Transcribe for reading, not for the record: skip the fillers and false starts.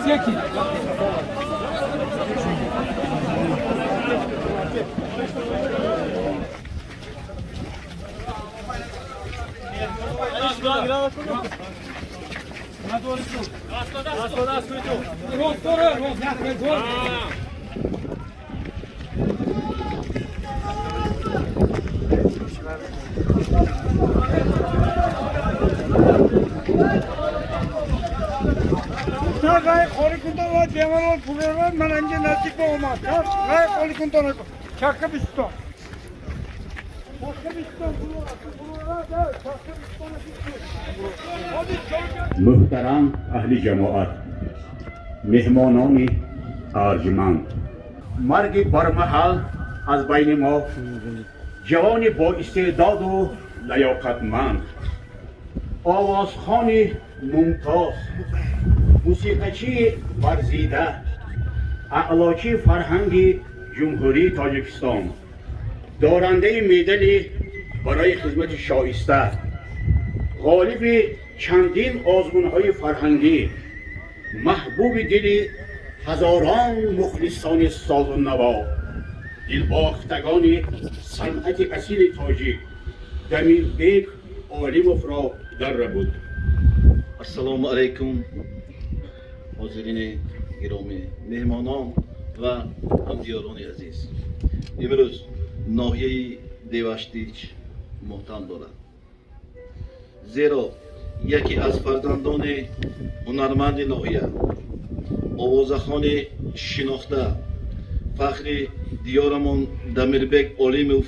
Секи. Rای خالی کنتون و دیوان پولران من انجا نزدیک با اومد. رای خالی کنتون چکه بیستان. محترم اهل جماعت، مهمانان ارجمند، مرگ برمحل از بین ما جوان با استعداد و لیاقتمند، آوازخوان ممتاز، موسیقیچی ورزیده، اعلاچی فرهنگ جمهوری تاجیکستان، دارنده مدال برای خدمت شایسته، غالب چندین آزمون‌های فرهنگی، محبوب دل هزاران مخلصان ساز و نوا، دلباختگان صنعت اصیل تاجیک، دمیربک олимов را در بود. السلام علیکم حاضرین گرامی، مهمانان و همدیاران عزیز. امروز ناحیه دیوشتیچ مهتم دارد، زیرا یکی از فرزندان هنرمند ناحیه، آوازخوان شناخته، فخر دیارمان دمیربک олимов